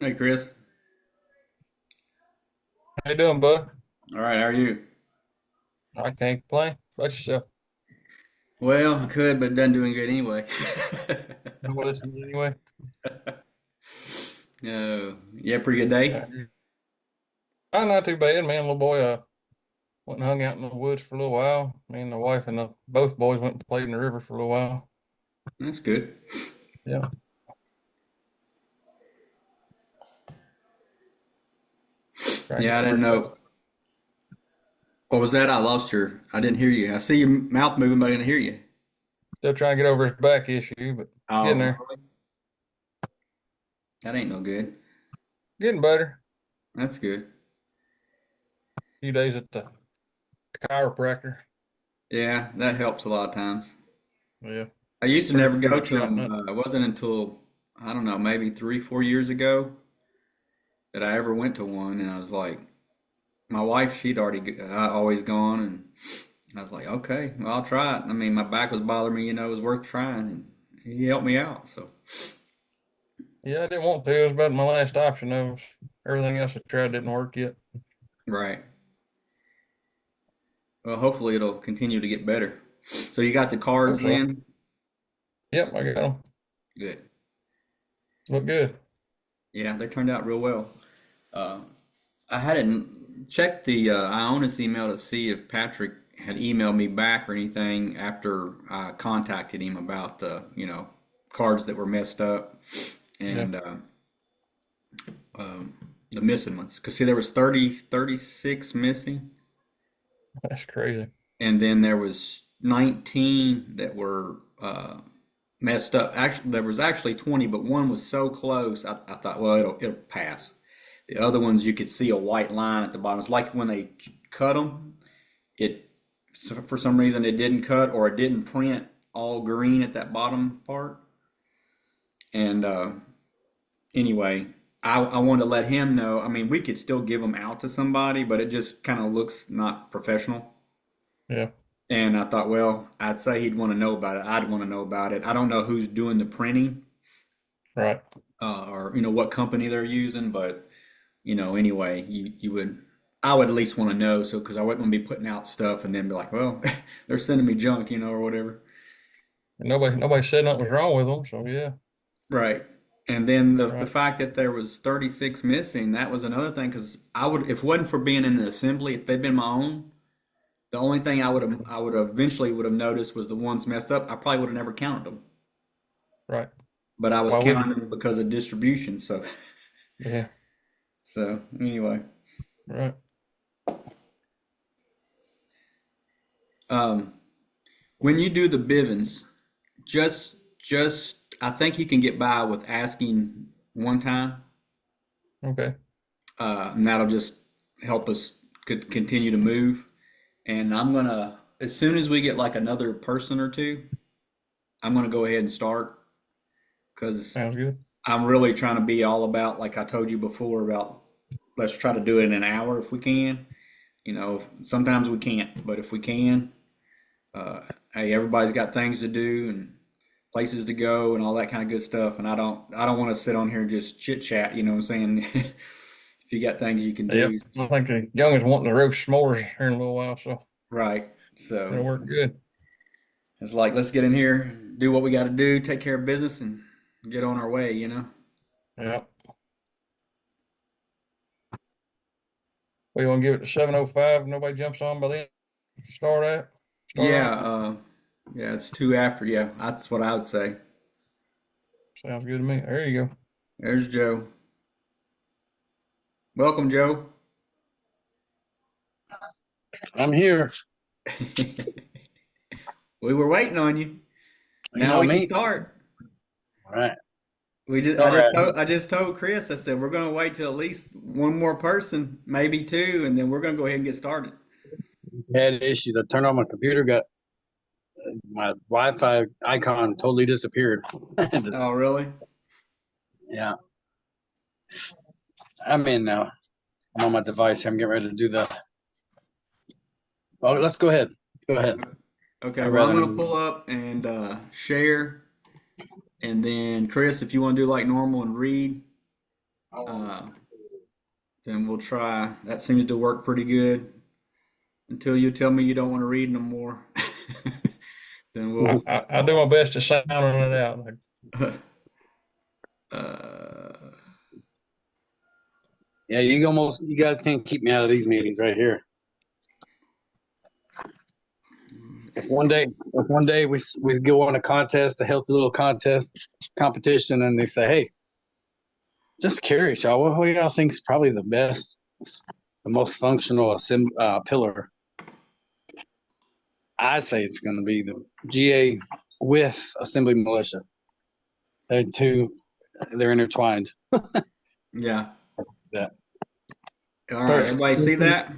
Hey, Chris. How you doing, bud? All right, how are you? I can't complain. About yourself. Well, I could, but it doesn't doing good anyway. No listen anyway. Yeah, pretty good day. Yeah. Not too bad, man. Little boy went and hung out in the woods for a little while. Me and the wife and both boys went and played in the river for a little while. That's good. Yeah. Trying to Yeah, get I to didn't recover. know. What was that? I lost your. I didn't hear you. I see your mouth moving, but I didn't hear you. Still trying to get over his back issue, but getting Oh, there. really? That ain't no good. Getting better. That's good. A few days at the chiropractor. Yeah, that helps a lot of times. Yeah. I used to never go Pretty to shot them. nut. It wasn't until I don't know, maybe 3, 4 years ago that I ever went to one, and I was like, my wife, she'd always gone, and I was like, okay, well, I'll try it. I mean, my back was bothering me, it was worth trying, and he helped me out. So, Yeah, I didn't want to. It was about my last option. Everything else I tried didn't work yet. right. Well, hopefully it'll continue to get better. So you got the Hope cards so. in? Yep, I got them. Good. Look good. Yeah, they turned out real well. Uh, I hadn't checked the Ionis email to see if Patrick had emailed me back or anything after I contacted him about the cards that were messed up Yeah, and um, the missing ones. Because see, there was 36 missing, that's crazy. and then there was 19 that were messed up. Actually, there was actually 20, but one was so close, I thought, well, it'll pass. The other ones, you could see a white line at the bottom. It's like when they cut them, it for some reason it didn't cut or it didn't print all green at that bottom part. And anyway, I wanted to let him know. I mean, we could still give them out to somebody, but it just kind of looks not professional. Yeah, And I thought, well, I'd say he'd want to know about it. I'd want to know about it. I don't know who's doing the printing right. or what company they're using, but anyway, you would. I would at least want to know, so because I wouldn't want to be putting out stuff and then be like, well, they're sending me junk, or whatever. Nobody said nothing was wrong with them, so yeah, Right. And then the right. fact that there was 36 missing, that was another thing because I would if it wasn't for being in the assembly, if they'd been my own, the only thing I would eventually would have noticed was the ones messed up. I probably would have never counted them. Right. But I was Why would you? counting them because of distribution. So Yeah, so anyway. right. Um when you do the Bivens, just I think you can get by with asking one time. Okay. And that'll just help us continue to move. And I'm gonna, as soon as we get like another person or two, I'm gonna go ahead and start because Sounds good. I'm really trying to be all about, like I told you before, about let's try to do it in an hour if we can. Sometimes we can't, but if we can, uh, hey, everybody's got things to do and places to go and all that kind of good stuff. And I don't want to sit on here and just chit chat. You know what I'm saying? If you got things you can Yep. do, I think the youngest wanting to roast s'mores here in a little while, so right? So it'll work good. it's like let's get in here, do what we got to do, take care of business, and get on our way. Yep. We want to give it to 7:05. Nobody jumps on by then. Start at. Start Yeah, on. yeah, it's two after. Yeah, that's what I would say. Sounds good to me. There you go. There's Joe. Welcome, Joe. I'm here. We were waiting on you. You Now know we can me. start. All right. We just, I Sorry, just told, I just told Chris. I said we're gonna wait till at least one more person, maybe two, and then we're gonna go ahead and get started. I had issues. I turned on my computer, got my Wi-Fi icon totally disappeared. Oh, really? Yeah, I'm in now. I'm on my device. I'm getting ready to do the. Well, let's go ahead. Go ahead. Okay. I'd Well, I'm rather. gonna pull up and share, and then Chris, if you want to do like normal and read, Uh, then we'll try. That seems to work pretty good until you tell me you don't want to read no more. Then I, we'll. I, I do my best to sound it out. Uh, Yeah, you guys can't keep me out of these meetings right here. If one day we go on a contest, a healthy little contest competition, and they say, "Hey, just curious, y'all, what do y'all think is probably the best, the most functional pillar?" I say it's going to be the GA with assembly militia. They're intertwined. yeah. That All right. first, Everybody see that?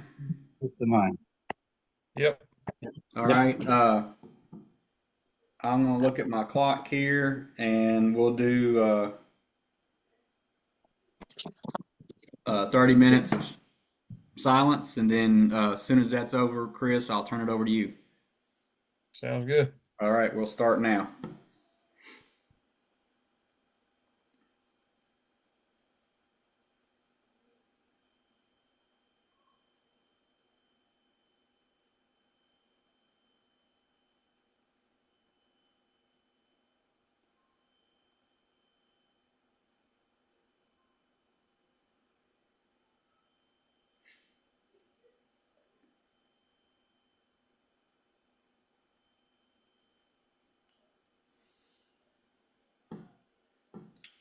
the mind. Yep. All Yep. right. I'm gonna look at my clock here, and we'll do 30 minutes of silence, and then as soon as that's over, Chris, I'll turn it over to you. Sounds good. All right, we'll start now.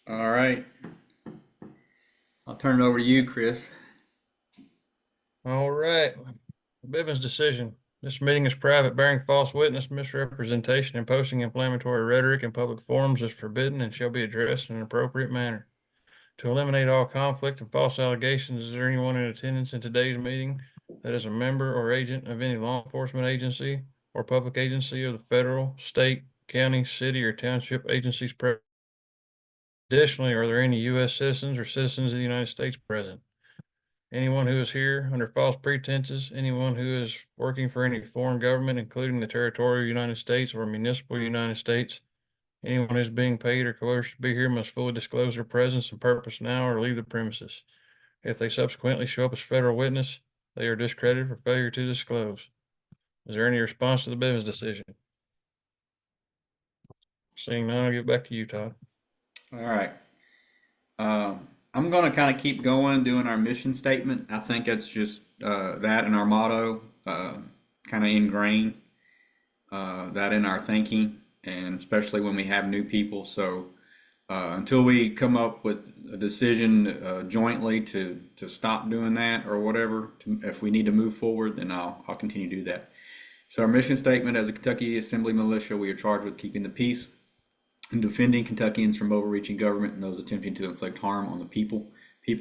All right, I'll turn it over to you, Chris. All right. Bivens decision. This meeting is private. Bearing false witness, misrepresentation, and posting inflammatory rhetoric in public forums is forbidden and shall be addressed in an appropriate manner. To eliminate all conflict and false allegations, is there anyone in attendance in today's meeting that is a member or agent of any law enforcement agency or public agency of the federal, state, county, city, or township agencies present? Additionally, are there any U.S. citizens or citizens of the United States present? Anyone who is here under false pretenses, anyone who is working for any foreign government, including the territorial United States or municipal United States, anyone who's being paid or coerced to be here must fully disclose their presence and purpose now or leave the premises. If they subsequently show up as federal witness, they are discredited for failure to disclose. Is there any response to the Bivens decision? Seeing none, I'll get back to you, Todd. All right. I'm going to kind of keep going doing our mission statement. I think it's just that and our motto kind of ingrained that in our thinking, and especially when we have new people. So until we come up with a decision jointly to stop doing that or whatever, if we need to move forward, then I'll continue to do that. So our mission statement: as a Kentucky Assembly Militia, we are charged with keeping the peace and defending Kentuckians from overreaching government and those attempting to inflict harm on the people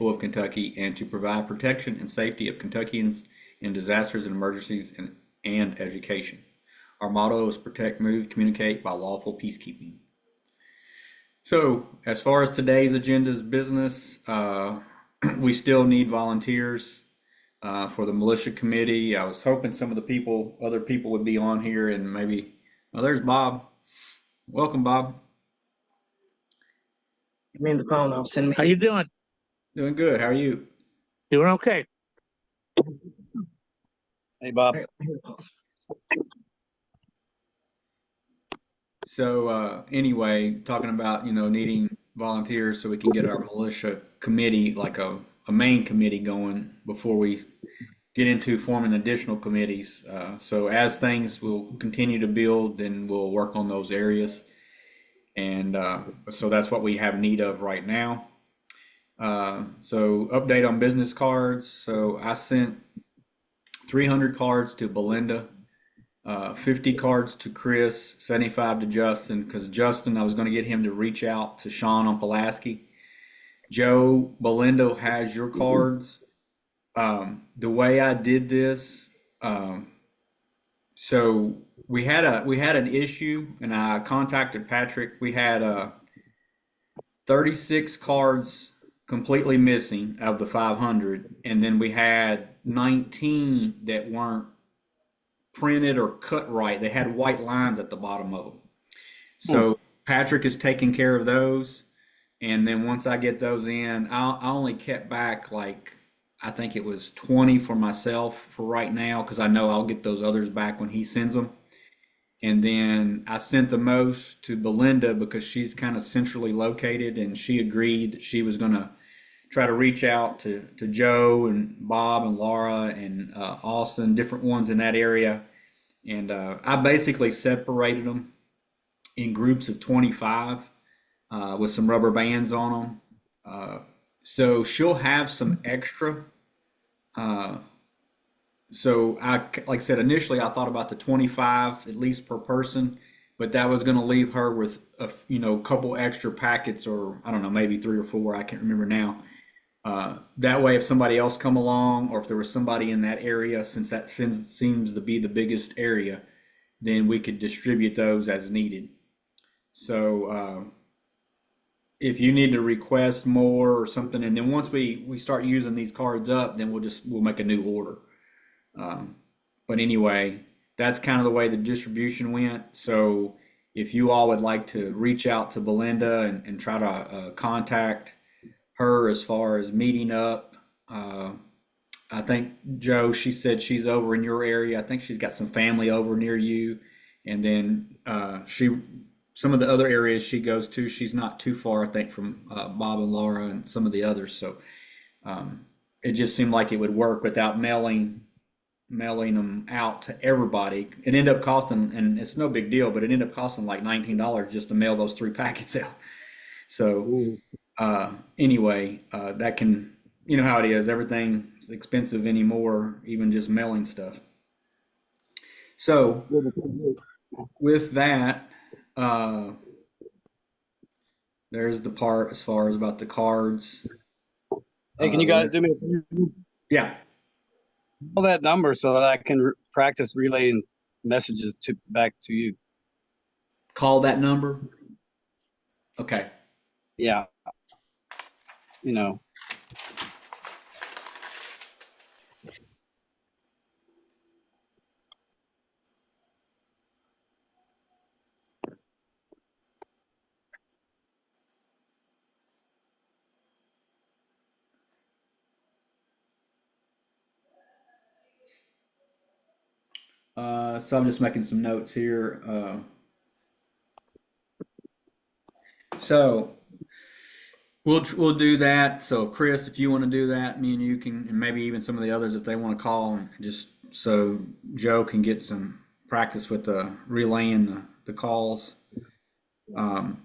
of Kentucky, and to provide protection and safety of Kentuckians in disasters and emergencies and education. Our motto is protect, move, communicate by lawful peacekeeping. So, as far as today's agenda's business, we still need volunteers for the militia committee. I was hoping some of the other people would be on here, and maybe, oh, there's Bob. Welcome, Bob. Give me the phone. I'll send me. How you doing? Doing good. How are you? Doing okay. Hey, Bob. So anyway, talking about needing volunteers so we can get our militia committee, like a main committee, going before we get into forming additional committees. So as things will continue to build, then we'll work on those areas, and so that's what we have need of right now. So update on business cards. So I sent 300 cards to Belinda. 50 cards to Chris, 75 to Justin, because Justin, I was going to get him to reach out to Sean on Pulaski. Joe, Belinda has your cards. The way I did this, so we had an issue, and I contacted Patrick. We had 36 cards completely missing of the 500, and then we had 19 that weren't printed or cut right. They had white lines at the bottom of them. So Patrick is taking care of those, And then once I get those in, I only kept back like I think it was 20 for myself for right now because I know I'll get those others back when he sends them. And then I sent the most to Belinda because she's kind of centrally located, and she agreed that she was going to try to reach out to Joe and Bob and Laura and Austin, different ones in that area. And I basically separated them in groups of 25 with some rubber bands on them. So she'll have some extra. Uh, so like I said, initially I thought about the 25 at least per person, but that was going to leave her with a couple extra packets, or I don't know, maybe 3 or 4. I can't remember now. That way, if somebody else come along, or if there was somebody in that area, since that seems to be the biggest area, then we could distribute those as needed. So if you need to request more or something, and then once we start using these cards up, then we'll make a new order. Um, but anyway, that's kind of the way the distribution went. So if you all would like to reach out to Belinda and try to contact her as far as meeting up, I think Joe, she said she's over in your area. I think she's got some family over near you, and then some of the other areas she goes to, she's not too far, I think, from Bob and Laura and some of the others. So it just seemed like it would work without mailing them out to everybody. It ended up costing, and it's no big deal, but it ended up costing like $19 just to mail those 3 packets out. So anyway, that can, you know how it is. Everything's expensive anymore, even just mailing stuff. So with that, there's the part as far as about the cards. Hey, can you guys do me a favor? Yeah. Call that number so that I can practice relaying messages back to you. Call that number. Okay. Yeah. You know. So I'm just making some notes here. So we'll do that. So Chris, if you want to do that, me and you can, and maybe even some of the others if they want to call, and just so Joe can get some practice with relaying the calls. But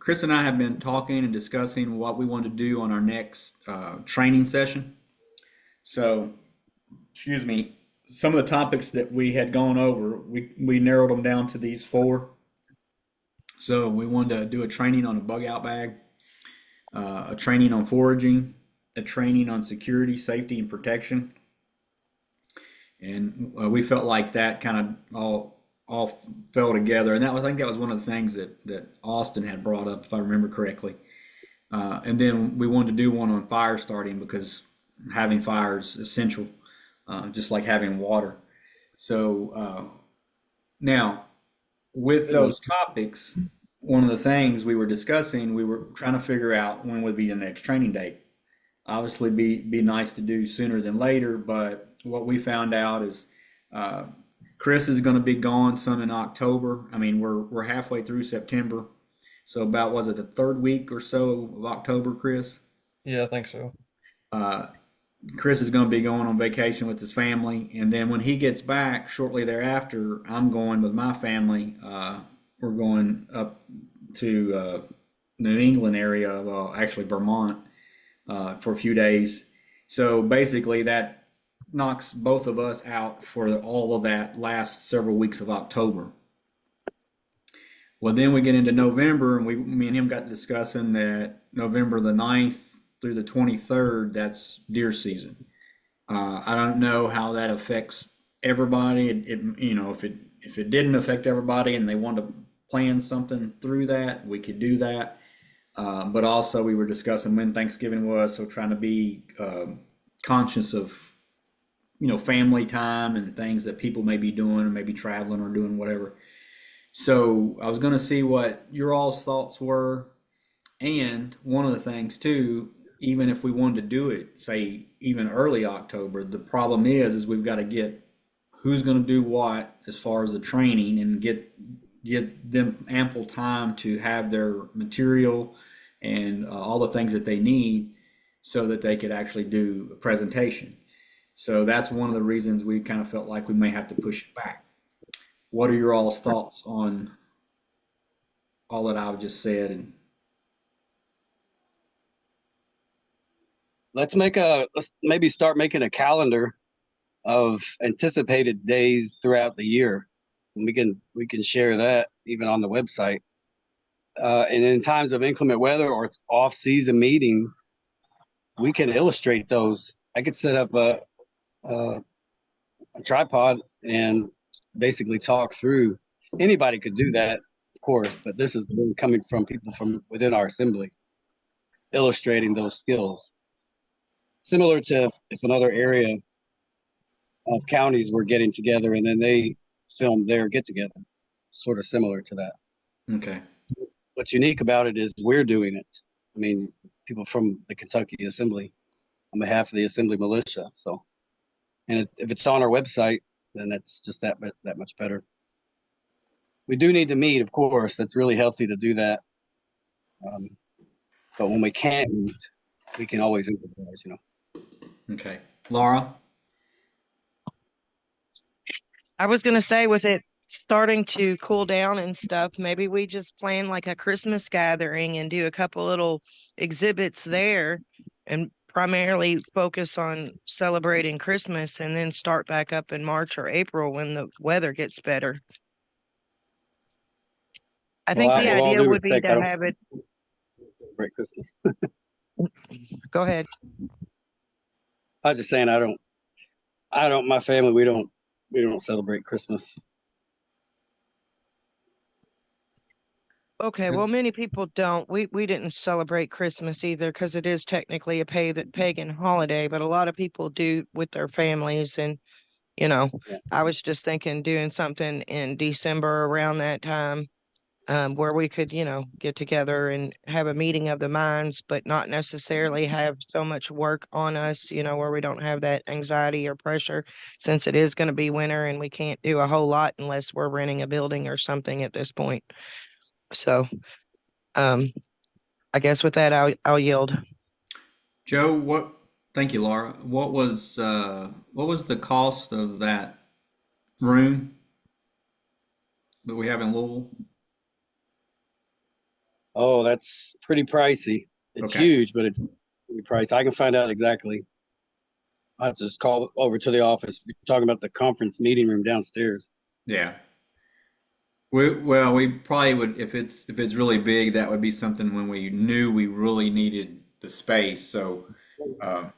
Chris and I have been talking and discussing what we want to do on our next training session. So, excuse me, some of the topics that we had gone over, we narrowed them down to these 4. So we wanted to do a training on a bug out bag, a training on foraging, a training on security, safety, and protection. And we felt like that kind of all fell together. And I think that was one of the things that Austin had brought up, if I remember correctly. And then we wanted to do one on fire starting because having fire is essential, just like having water. So now, with those topics, one of the things we were discussing, we were trying to figure out when would be the next training date. Obviously, be nice to do sooner than later, but what we found out is Chris is going to be gone some in October. I mean, we're halfway through September, so about, was it the 3rd week or so of October, Chris? Yeah, I think so. Chris is going to be going on vacation with his family, and then when he gets back shortly thereafter, I'm going with my family. We're going up to New England area, well, actually Vermont, for a few days. So basically, that knocks both of us out for all of that last several weeks of October. Well, then we get into November, and me and him got discussing that November the 9th through the 23rd, that's deer season. I don't know how that affects everybody. If it didn't affect everybody and they wanted to plan something through that, we could do that. But also we were discussing when Thanksgiving was, so trying to be conscious of family time and things that people may be doing, or maybe traveling or doing whatever. So I was going to see what your all's thoughts were. And one of the things too, even if we wanted to do it, say even early October, the problem is we've got to get who's going to do what as far as the training and get them ample time to have their material and all the things that they need so that they could actually do a presentation. So that's one of the reasons we kind of felt like we may have to push it back. What are your all's thoughts on all that I've just said? And Let's maybe start making a calendar of anticipated days throughout the year. And we can share that even on the website. And in times of inclement weather or off-season meetings, we can illustrate those. I could set up a tripod and basically talk through. Anybody could do that, of course, but this is coming from people from within our assembly, illustrating those skills. Similar to if another area of counties were getting together and then they filmed their get together, sort of similar to that. okay. What's unique about it is we're doing it. I mean, people from the Kentucky Assembly on behalf of the Assembly Militia. So, and if it's on our website, then that's just that much better. We do need to meet, of course. That's really healthy to do that. But when we can't meet, we can always improvise, you know. Okay. Laura? I was gonna say with it starting to cool down and stuff, maybe we just plan like a Christmas gathering and do a couple little exhibits there and primarily focus on celebrating Christmas and then start back up in March or April when the weather gets better. I think the With all idea due would be respect, I to don't have it, celebrate Christmas. go ahead. I was just saying, my family, we don't celebrate Christmas. Okay, well, many people don't. We didn't celebrate Christmas either because it is technically a pagan holiday, but a lot of people do with their families. And, you know, Yeah. I was just thinking doing something in December around that time, where we could, get together and have a meeting of the minds, but not necessarily have so much work on us, where we don't have that anxiety or pressure since it is going to be winter and we can't do a whole lot unless we're renting a building or something at this point. So, um, I guess with that, I'll yield. Joe, thank you, Laura. What was the cost of that room that we have in Louisville? Oh, that's pretty pricey. It's Okay. huge, but it's pretty pricey. I can find out exactly. I have to just call over to the office. You're talking about the conference meeting room downstairs. Yeah. We probably would if it's really big, that would be something when we knew we really needed the space. So, uh,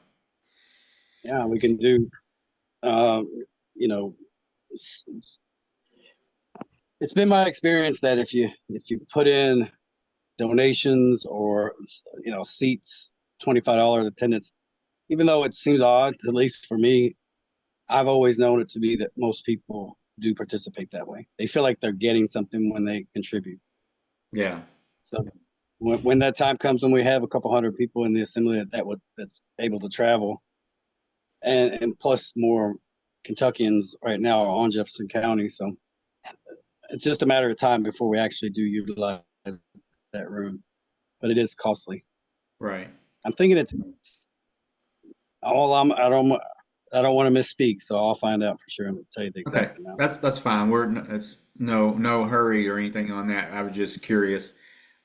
Yeah, we can do. You know, it's, it's been my experience that if you put in donations or seats, $25 attendance, even though it seems odd, at least for me, I've always known it to be that most people do participate that way. They feel like they're getting something when they contribute. yeah. So when that time comes when we have a couple hundred people in the assembly that's able to travel, and plus more Kentuckians right now are on Jefferson County, so it's just a matter of time before we actually do utilize that room. But it is costly. Right. I'm thinking it's all I don't want to misspeak, so I'll find out for sure and tell you the Okay. exact amount. That's fine. It's no hurry or anything on that. I was just curious.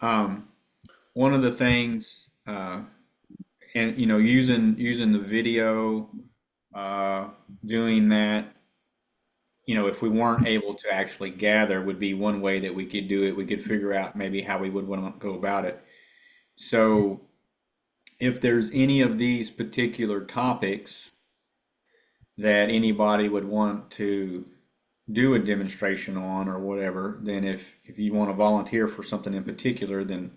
One of the things, and using the video, doing that, if we weren't able to actually gather, would be one way that we could do it. We could figure out maybe how we would want to go about it. So, if there's any of these particular topics that anybody would want to do a demonstration on or whatever, then if you want to volunteer for something in particular, then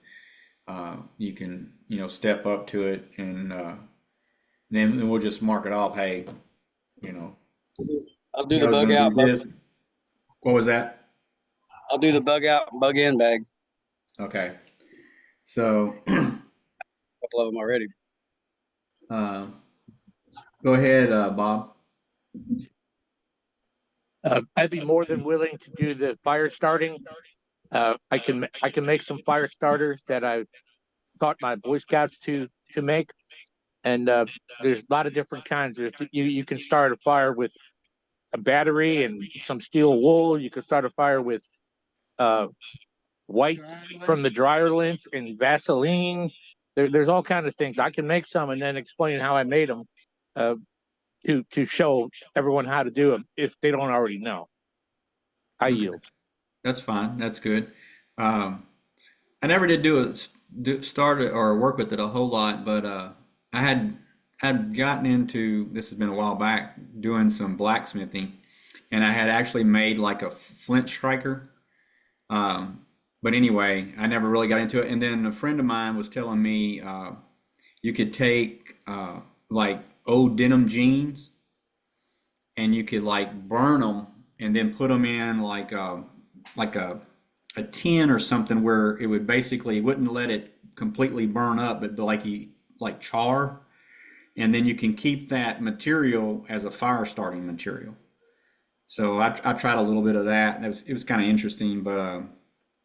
you can step up to it, and then we'll just mark it off. Hey, I'll do the Joe's bug gonna out. do this. What was that? I'll do the bug out and bug in bags. Okay. So, couple of them already. uh, go ahead, Bob. I'd be more than willing to do the fire starting. I can make some fire starters that I taught my Boy Scouts to make, and there's a lot of different kinds. You can start a fire with a battery and some steel wool. You can start a fire with uh, white from the dryer lint and Vaseline. There's all kinds of things. I can make some and then explain how I made them uh, to show everyone how to do them if they don't already know. I Okay. yield. That's fine. That's good. Um, I never did start it or work with it a whole lot, but I had gotten into this has been a while back doing some blacksmithing, and I had actually made like a flint striker. Um, but anyway, I never really got into it. And then a friend of mine was telling me you could take like old denim jeans and you could like burn them and then put them in like a tin or something where it would basically wouldn't let it completely burn up, but like char, and then you can keep that material as a fire starting material. So I tried a little bit of that. It was kind of interesting, but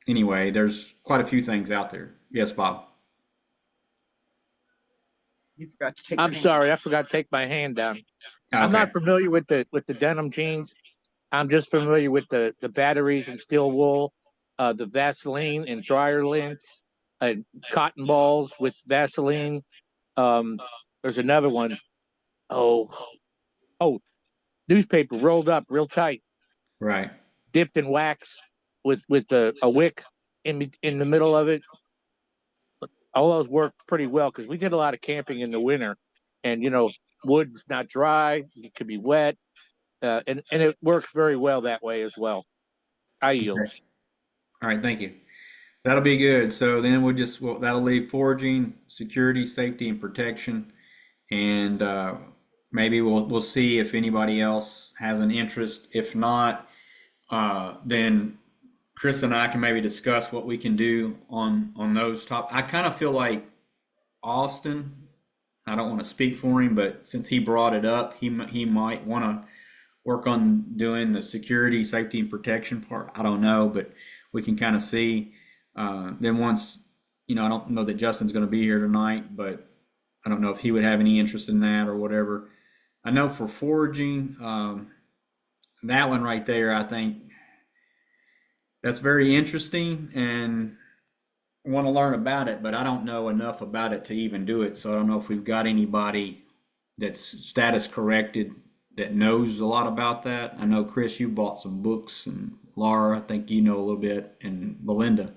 anyway, there's quite a few things out there. Yes, Bob. You forgot to take. I'm sorry, I forgot to take my hand down. I'm Okay. not familiar with the denim jeans. I'm just familiar with the batteries and steel wool, the Vaseline and dryer lint, cotton balls with Vaseline. Um, there's another one. Oh, oh, newspaper rolled up real tight, Right. dipped in wax with a wick in the middle of it. All those worked pretty well because we did a lot of camping in the winter, and wood's not dry, it could be wet, and it works very well that way as well. I yield. Okay. All right. Thank you. That'll be good. So then that'll leave foraging, security, safety, and protection, and maybe we'll see if anybody else has an interest. If not, then Chris and I can maybe discuss what we can do on those top. I kind of feel like Austin. I don't want to speak for him, but since he brought it up, he might want to work on doing the security, safety, and protection part. I don't know, but we can kind of see. Then once, I don't know that Justin's going to be here tonight, but I don't know if he would have any interest in that or whatever. I know for foraging, that one right there, I think that's very interesting and want to learn about it, but I don't know enough about it to even do it. So I don't know if we've got anybody that's status corrected that knows a lot about that. I know Chris, you bought some books, and Laura, I think you know a little bit, and Belinda.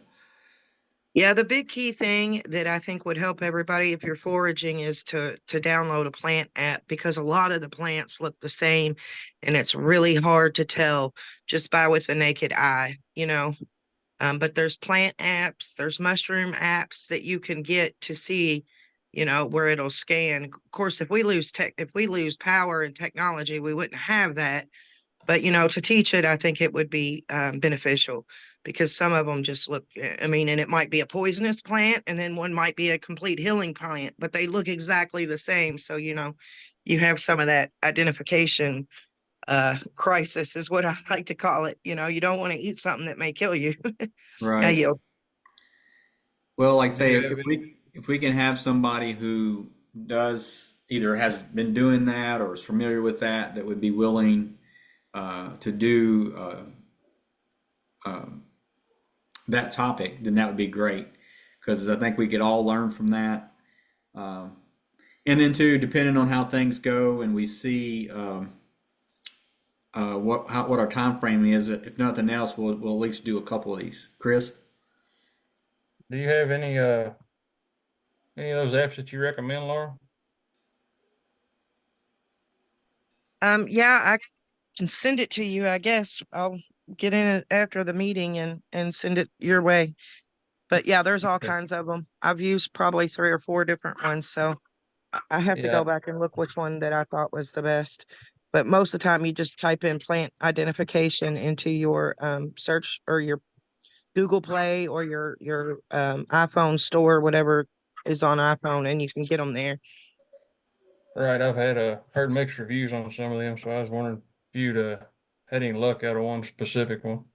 Yeah, the big key thing that I think would help everybody if you're foraging is to download a plant app because a lot of the plants look the same and it's really hard to tell just by with the naked eye. But there's plant apps, there's mushroom apps that you can get to see, where it'll scan. Of course, if we lose power and technology, we wouldn't have that. But to teach it, I think it would be beneficial because some of them just look. I mean, and it might be a poisonous plant, and then one might be a complete healing plant, but they look exactly the same. So you have some of that identification crisis, is what I like to call it. You don't want to eat something that may kill you. I Right. yield. Well, like I Do say, you have any? if we can have somebody who does either has been doing that or is familiar with that, that would be willing to do um, that topic, then that would be great because I think we could all learn from that. Um, and then too, depending on how things go, and we see what our time frame is. If nothing else, we'll at least do a couple of these. Chris. Do you have any of those apps that you recommend, Laura? Yeah, I can send it to you. I guess I'll get in it after the meeting and send it your way. But yeah, there's all Okay. kinds of them. I've used probably 3 or 4 different ones, so I have to Yeah, go back and look which one that I thought was the best. But most of the time, you just type in plant identification into your search or your Google Play or your iPhone store, whatever is on iPhone, and you can get them there. Right, I've had heard mixed reviews on some of them, so I was wondering if you'd had any luck out of one specific one.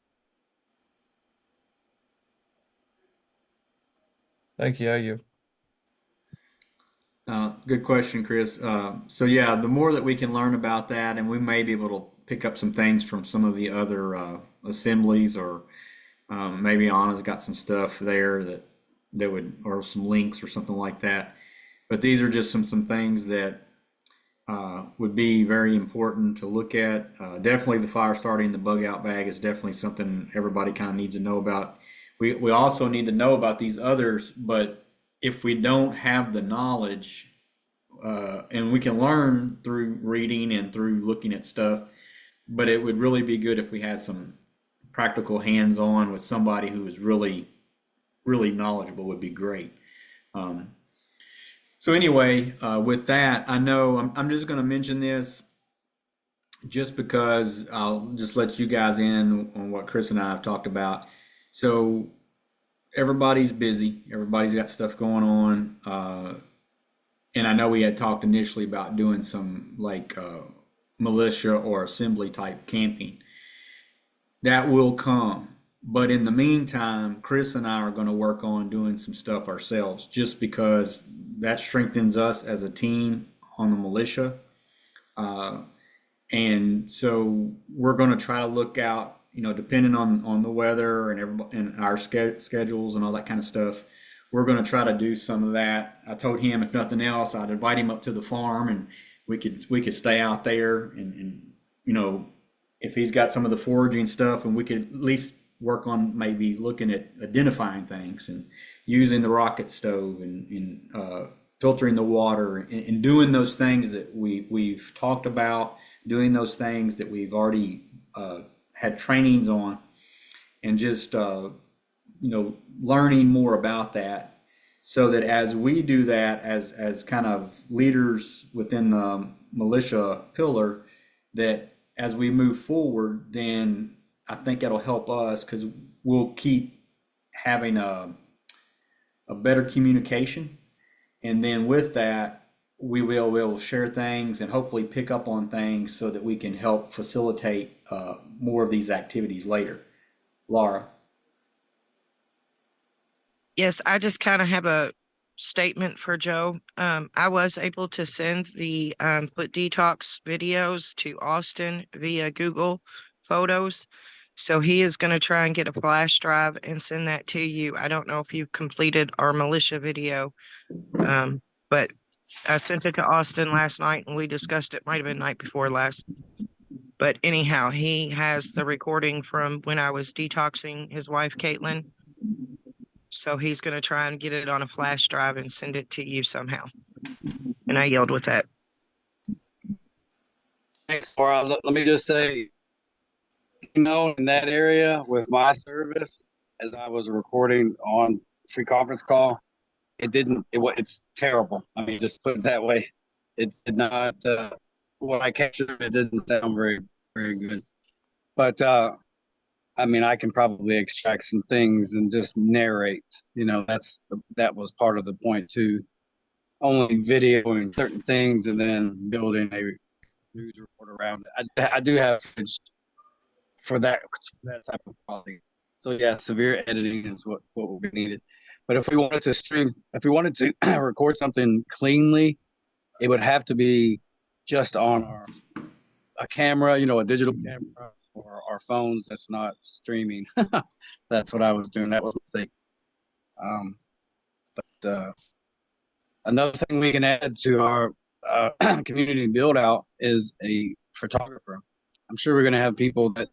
Thank you. How you? Good question, Chris. So yeah, the more that we can learn about that, and we may be able to pick up some things from some of the other assemblies, or maybe Anna's got some stuff there that would, or some links or something like that. But these are just some things that would be very important to look at. Definitely the fire starting the bug out bag is definitely something everybody kind of needs to know about. We also need to know about these others, but if we don't have the knowledge, and we can learn through reading and through looking at stuff, but it would really be good if we had some practical hands-on with somebody who is really, really knowledgeable would be great. So anyway, with that, I know I'm just going to mention this just because I'll just let you guys in on what Chris and I have talked about. So everybody's busy. Everybody's got stuff going on. And I know we had talked initially about doing some like militia or assembly type camping. That will come. But in the meantime, Chris and I are going to work on doing some stuff ourselves just because that strengthens us as a team on the militia. And so we're going to try to look out, depending on the weather and everybody and our schedules and all that kind of stuff. We're going to try to do some of that. I told him if nothing else, I'd invite him up to the farm and we could stay out there and if he's got some of the foraging stuff, and we could at least work on maybe looking at identifying things and using the rocket stove and filtering the water and doing those things that we've talked about, doing those things that we've already had trainings on, and just learning more about that, so that as we do that as kind of leaders within the militia pillar, that as we move forward, then I think it'll help us because we'll keep having a better communication. And then with that, we'll share things and hopefully pick up on things so that we can help facilitate more of these activities later. Laura. Yes, I just kind of have a statement for Joe. I was able to send the foot detox videos to Austin via Google Photos. So he is going to try and get a flash drive and send that to you. I don't know if you completed our militia video, but I sent it to Austin last night and we discussed it. Might have been night before last. But anyhow, he has the recording from when I was detoxing his wife, Caitlin. So he's going to try and get it on a flash drive and send it to you somehow. And I yelled with that. Thanks, Laura. Let me just say, in that area with my service, as I was recording on free conference call, it's terrible. I mean, just put it that way. It did not, what I captured, it didn't sound very, very good. But, I can probably extract some things and just narrate. That was part of the point too. Only videoing certain things and then building a news report around it. I do have footage for that type of quality. So yeah, severe editing is what will be needed. But if we wanted to record something cleanly, it would have to be just on a camera, a digital camera, or our phones that's not streaming. That's what I was doing. That was a mistake. But another thing we can add to our community build out is a photographer. I'm sure we're going to have people that,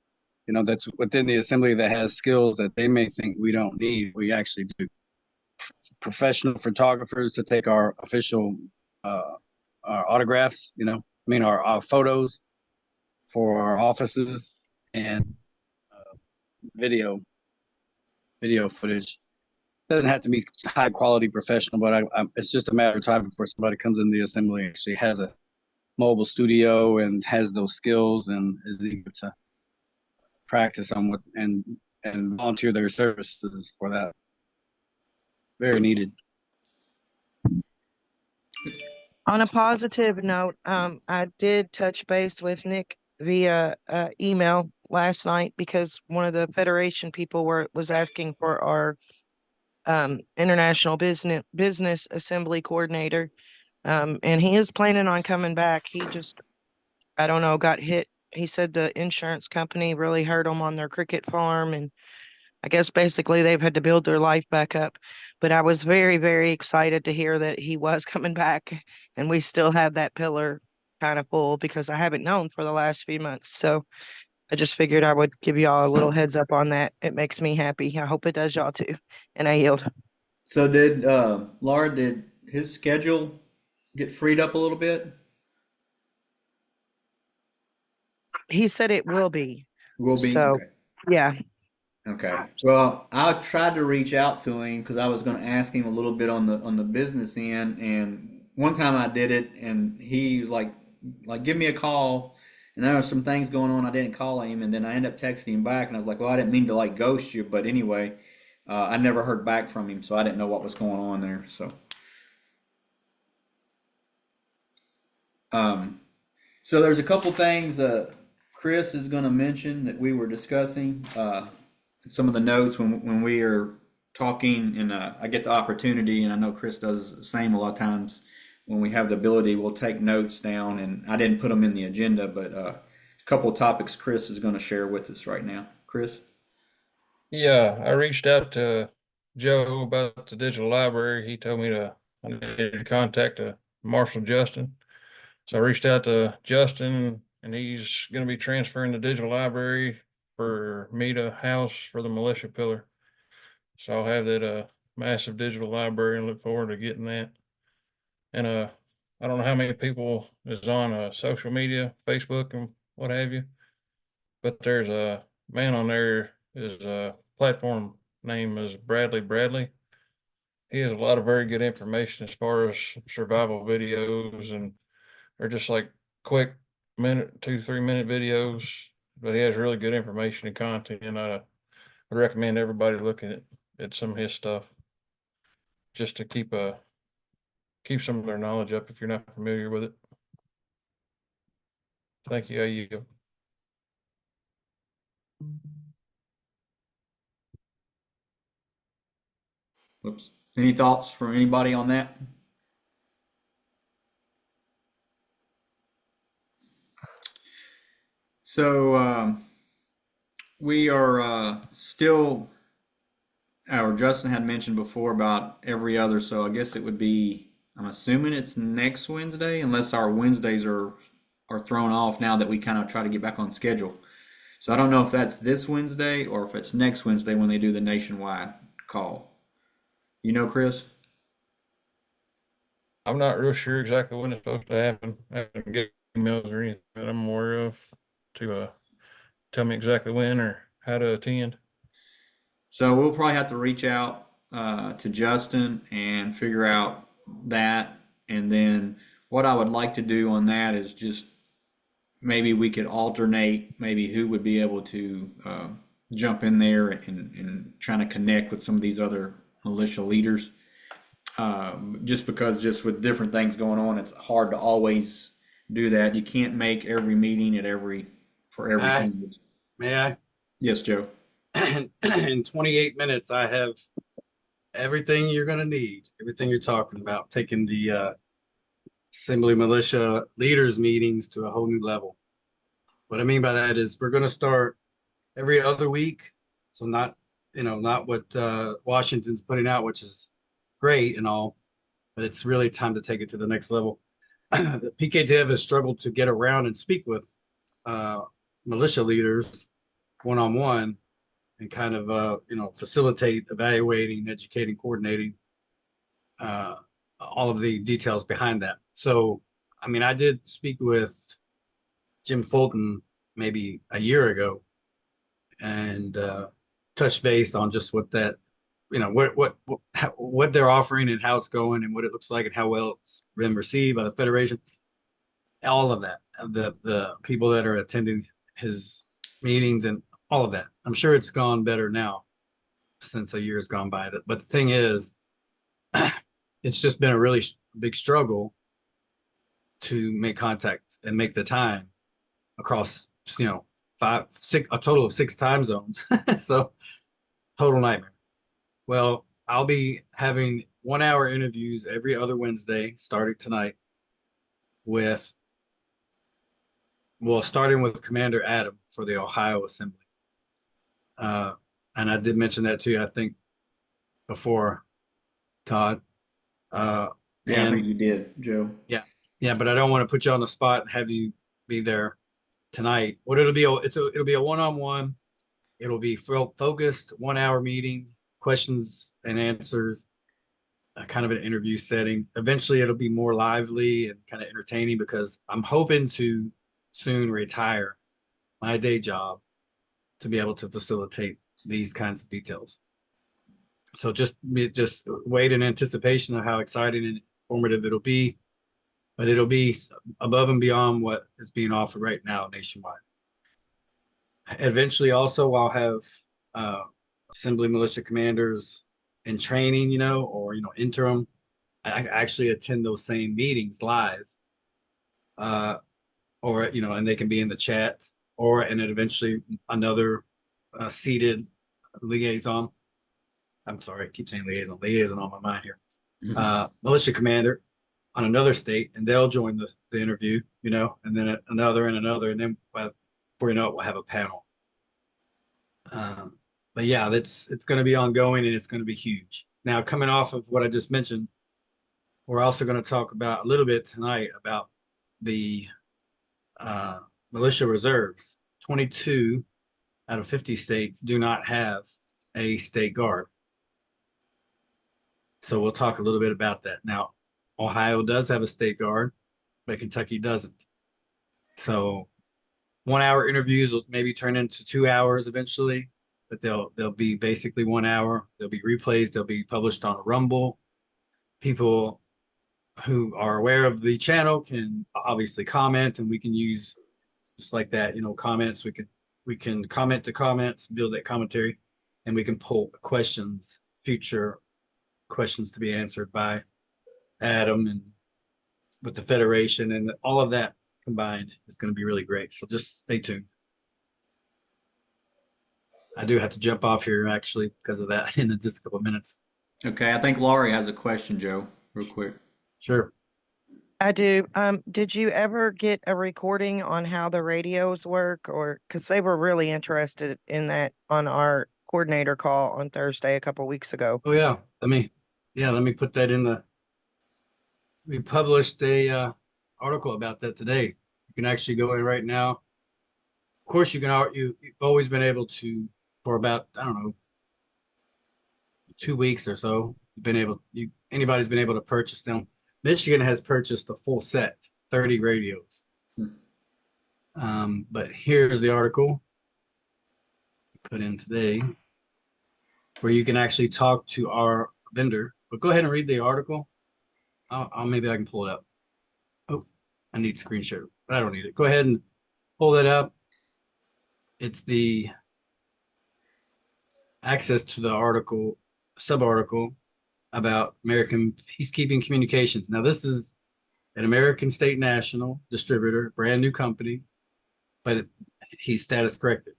that's within the assembly that has skills that they may think we don't need. We actually do. Professional photographers to take our official our autographs, our photos for our offices, and video footage. Doesn't have to be high quality professional, but it's just a matter of time before somebody comes in the assembly and actually has a mobile studio and has those skills and is eager to practice on and and volunteer their services for that. Very needed. On a positive note, I did touch base with Nick via email last night because one of the Federation people was asking for our international business assembly coordinator. And he is planning on coming back. He just, I don't know, got hit. He said the insurance company really hurt him on their cricket farm, and I guess basically they've had to build their life back up. But I was very, very excited to hear that he was coming back, and we still have that pillar kind of full because I haven't known for the last few months. So I just figured I would give y'all a little heads up on that. It makes me happy. I hope it does y'all too. And I yield. So did Laura, did his schedule get freed up a little bit? He said it will be. Will be So okay. yeah, Okay. Well, I tried to reach out to him because I was going to ask him a little bit on the business end, and one time I did it, and he was like give me a call, and there were some things going on. I didn't call him, and then I ended up texting him back, and I was like, well, I didn't mean to like ghost you, but anyway, I never heard back from him, so I didn't know what was going on there. So, um, so there's a couple things Chris is going to mention that we were discussing. Some of the notes when we are talking, and I get the opportunity, and I know Chris does the same a lot of times. When we have the ability, we'll take notes down, and I didn't put them in the agenda, but a couple of topics Chris is going to share with us right now. Chris? Yeah, I reached out to Joe about the digital library. He told me I needed to contact Marshall Justin. So I reached out to Justin, and he's going to be transferring the digital library for me to house for the militia pillar. So I'll have that massive digital library and look forward to getting that. And I don't know how many people is on social media, Facebook and what have you, but there's a man on there. His platform name is Bradley. He has a lot of very good information as far as survival videos, and they're just like quick 2-3 minute videos, but he has really good information and content. And I would recommend everybody looking at some of his stuff just to keep some of their knowledge up if you're not familiar with it. Thank you. You. Oops. Any thoughts from anybody on that? So we are still, our Justin had mentioned before about every other, so I guess it would be, I'm assuming it's next Wednesday, unless our Wednesdays are thrown off now that we kind of try to get back on schedule. So I don't know if that's this Wednesday or if it's next Wednesday when they do the nationwide call. You know, Chris? I'm not real sure exactly when it's supposed to happen. I haven't get emails or anything that I'm aware of to tell me exactly when or how to attend. So we'll probably have to reach out to Justin and figure out that. And then what I would like to do on that is just maybe we could alternate maybe who would be able to jump in there and trying to connect with some of these other militia leaders. Just because just with different things going on, it's hard to always do that. You can't make every meeting for everything. May I? Yes, Joe. In 28 minutes, I have everything you're going to need, everything you're talking about, taking the Assembly Militia leaders meetings to a whole new level. What I mean by that is we're going to start every other week. So not what Washington's putting out, which is great and all, but it's really time to take it to the next level. The PKTF has struggled to get around and speak with militia leaders one-on-one and kind of facilitate evaluating, educating, coordinating all of the details behind that. So I mean, I did speak with Jim Fulton maybe a year ago and touched base on just what that what they're offering and how it's going and what it looks like and how well it's been received by the Federation. All of that, the people that are attending his meetings and all of that. I'm sure it's gone better now since a year has gone by. But the thing is, it's just been a really big struggle to make contact and make the time across, a total of 6 time zones. So total nightmare. Well, I'll be having 1 hour interviews every other Wednesday starting tonight starting with Commander Adam for the Ohio Assembly. And I did mention that to you, I think, before, Todd. Yeah, I and think you did, Joe. yeah, but I don't want to put you on the spot and have you be there tonight. What it'll be, it'll be a one-on-one. It'll be focused 1 hour meeting, questions and answers, kind of an interview setting. Eventually, it'll be more lively and kind of entertaining because I'm hoping to soon retire my day job to be able to facilitate these kinds of details. So just wait in anticipation of how exciting and informative it'll be, but it'll be above and beyond what is being offered right now nationwide. Eventually, also, I'll have assembly militia commanders in training, or interim. I actually attend those same meetings live, or and they can be in the chat, and then eventually another seated liaison. I'm sorry, I keep saying liaison on my mind here. Militia commander on another state, and they'll join the interview, and then another and another, and then before you know it, we'll have a panel. But yeah, it's going to be ongoing and it's going to be huge. Now, coming off of what I just mentioned, we're also going to talk about a little bit tonight about the militia reserves. 22 out of 50 states do not have a state guard. So we'll talk a little bit about that. Now, Ohio does have a state guard, but Kentucky doesn't. So 1 hour interviews will maybe turn into 2 hours eventually, but they'll be basically 1 hour. They'll be replays. They'll be published on Rumble. People who are aware of the channel can obviously comment, and we can use just like that, comments. We can comment to comments, build that commentary, and we can pull questions, future questions to be answered by Adam and with the Federation, and all of that combined is going to be really great. So just stay tuned. I do have to jump off here actually because of that in just a couple of minutes. Okay, I think Laurie has a question, Joe, real quick. Sure. I do. Did you ever get a recording on how the radios work, or because they were really interested in that on our coordinator call on Thursday a couple weeks ago? Oh yeah. Let me put that in we published a article about that today. You can actually go in right now. Of course, you've always been able to, for about, I don't know, 2 weeks or so, anybody's been able to purchase them. Michigan has purchased a full set, 30 radios. But here's the article put in today where you can actually talk to our vendor. But go ahead and read the article. Maybe I can pull it up. Oh, I need screen share, but I don't need it. Go ahead and pull that up. It's the access to the article, sub-article about American Peacekeeping Communications. Now, this is an American State National distributor, brand new company, but he's status corrected.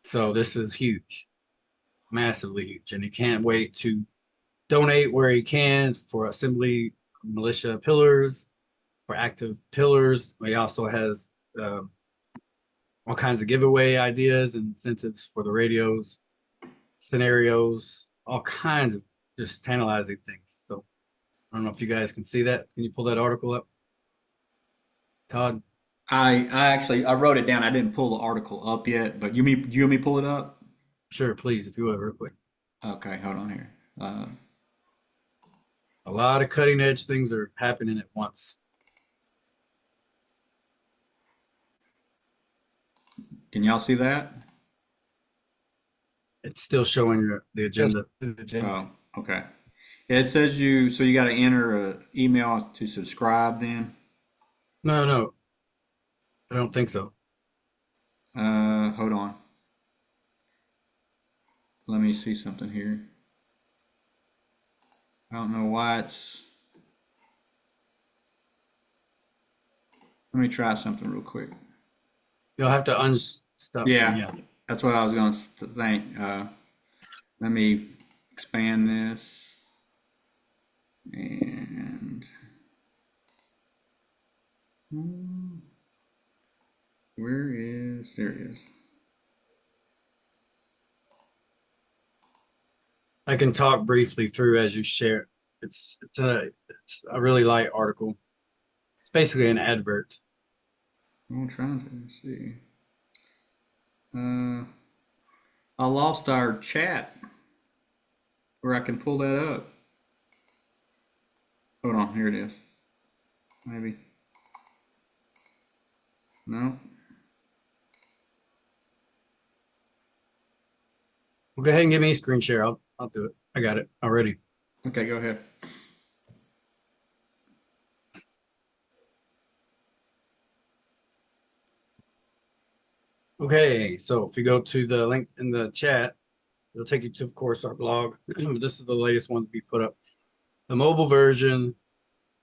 So this is huge, massively huge, and he can't wait to donate where he can for assembly militia pillars, for active pillars. He also has all kinds of giveaway ideas and incentives for the radios, scenarios, all kinds of just tantalizing things. So I don't know if you guys can see that. Can you pull that article up, Todd? I wrote it down. I didn't pull the article up yet, but you want me to pull it up? Sure, please, if you would, real quick. Okay, hold on here. A lot of cutting edge things are happening at once. Can y'all see that? It's still showing the agenda. Oh, okay. It says you got to enter an email to subscribe then. No, I don't think so. Hold on. Let me see something here. I don't know why it's. Let me try something real quick. You'll have to unstop. Yeah, that's what I was going to think. Let me expand this. And there it is. I can talk briefly through as you share. It's a really light article. It's basically an advert. I'm trying to see. I lost our chat where I can pull that up. Hold on, here it is. Maybe. No. Well, go ahead and give me a screen share. I'll do it. I got it already. Okay, go ahead. Okay, so if you go to the link in the chat, it'll take you to, of course, our blog. This is the latest one to be put up. The mobile version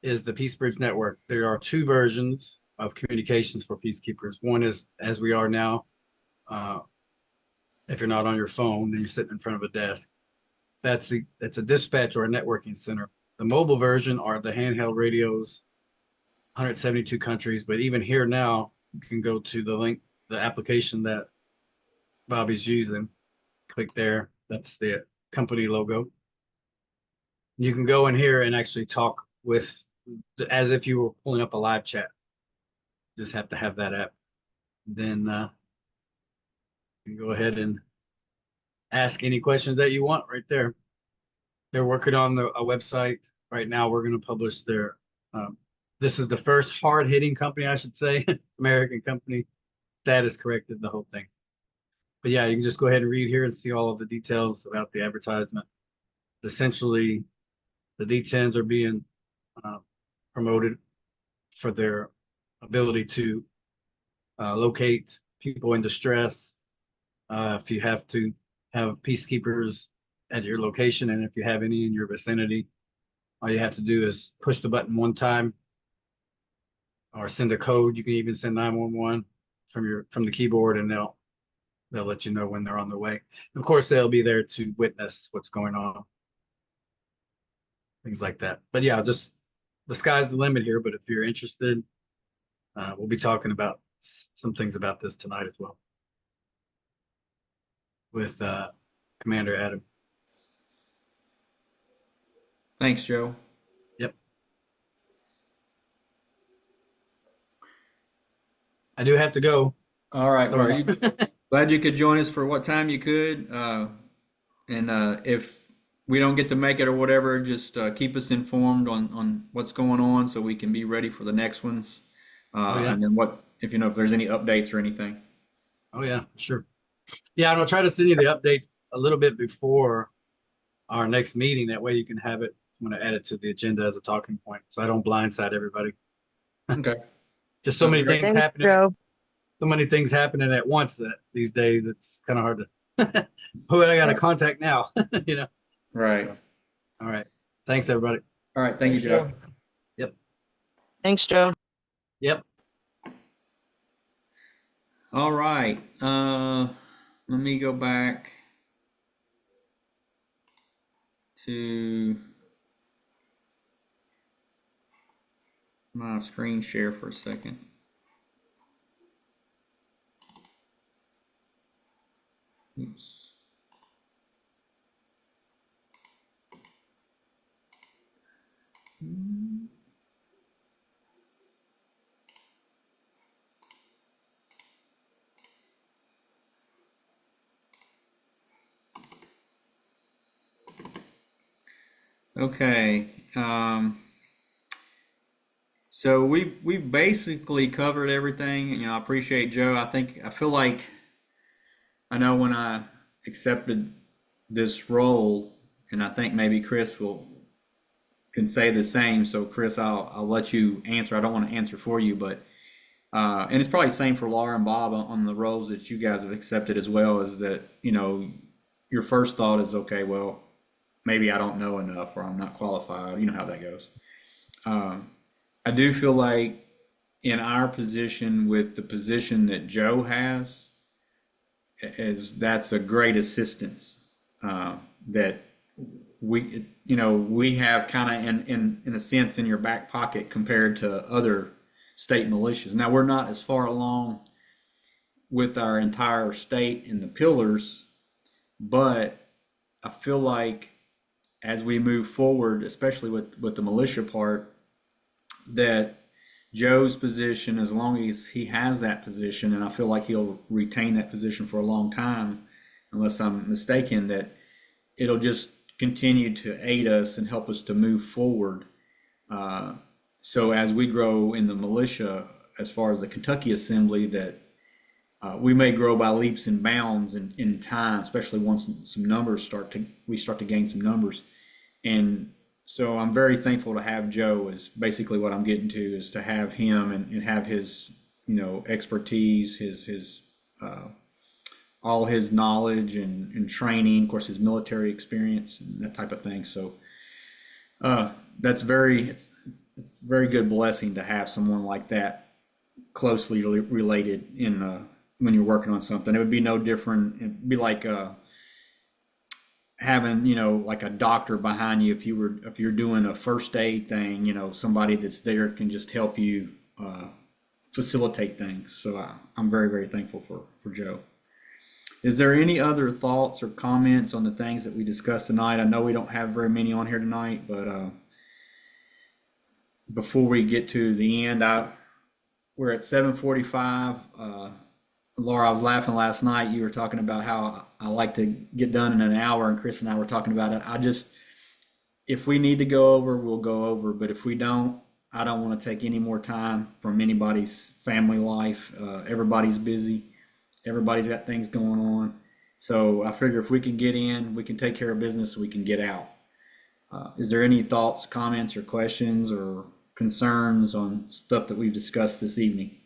is the Peace Bridge Network. There are two versions of communications for peacekeepers. One is as we are now. If you're not on your phone and you're sitting in front of a desk, that's a dispatch or a networking center. The mobile version are the handheld radios, 172 countries. But even here now, you can go to the link, the application that Bobby's using. Click there. That's the company logo. You can go in here and actually talk with, as if you were pulling up a live chat. Just have to have that app. Then you can go ahead and ask any questions that you want right there. They're working on a website right now. We're going to publish their. This is the first hard-hitting company, I should say, American company. Status corrected the whole thing. But yeah, you can just go ahead and read here and see all of the details about the advertisement. Essentially, the D10s are being promoted for their ability to locate people in distress. If you have to have peacekeepers at your location, and if you have any in your vicinity, all you have to do is push the button one time or send a code. You can even send 911 from the keyboard, and they'll let you know when they're on their way. Of course, they'll be there to witness what's going on, things like that. But yeah, just the sky's the limit here. But if you're interested, we'll be talking about some things about this tonight as well with Commander Adam. Thanks, Joe. Yep. I do have to go. All right. Sorry. Well, glad you could join us for what time you could. If we don't get to make it or whatever, just keep us informed on what's going on so we can be ready for the next ones. Yeah. And then if there's any updates or anything. Oh yeah, sure. Yeah, and I'll try to send you the updates a little bit before our next meeting. That way you can have it. I'm going to add it to the agenda as a talking point, so I don't blindside everybody. Okay. Just so many things Thanks, happening. Joe. So many things happening at once that these days it's kind of hard to. Who I got to contact now? Right. So, all right. Thanks, everybody. All right. Thank you, Joe. Yep. Thanks, Joe. Yep. All right. Let me go back to my screen share for a second. Oops. Okay. So we basically covered everything. I appreciate Joe. I feel like I know when I accepted this role, and I think maybe Chris can say the same. So Chris, I'll let you answer. I don't want to answer for you, but And it's probably the same for Laura and Bob on the roles that you guys have accepted as well, is that, your first thought is, okay, well, maybe I don't know enough or I'm not qualified. You know how that goes. Um, I do feel like in our position with the position that Joe has, is that's a great assistance that we have kind of in a sense in your back pocket compared to other state militias. Now we're not as far along with our entire state in the pillars, but I feel like as we move forward, especially with the militia part, that Joe's position, as long as he has that position, and I feel like he'll retain that position for a long time, unless I'm mistaken, that it'll just continue to aid us and help us to move forward. So as we grow in the militia, as far as the Kentucky Assembly, that we may grow by leaps and bounds in time, especially once we start to gain some numbers. And so I'm very thankful to have Joe, is basically what I'm getting to, is to have him and have his, expertise, his all his knowledge and training, of course, his military experience and that type of thing. So that's it's very good blessing to have someone like that closely related in when you're working on something. It would be no different. It'd be like having like a doctor behind you if you're doing a first aid thing. Somebody that's there can just help you facilitate things. So I'm very, very thankful for Joe. Is there any other thoughts or comments on the things that we discussed tonight? I know we don't have very many on here tonight, but before we get to the end, we're at 7:45. Laura, I was laughing last night. You were talking about how I like to get done in an hour, and Chris and I were talking about it. If we need to go over, we'll go over. But if we don't, I don't want to take any more time from anybody's family life. Everybody's busy. Everybody's got things going on. So I figure if we can get in, we can take care of business, so we can get out. Is there any thoughts, comments, or questions or concerns on stuff that we've discussed this evening?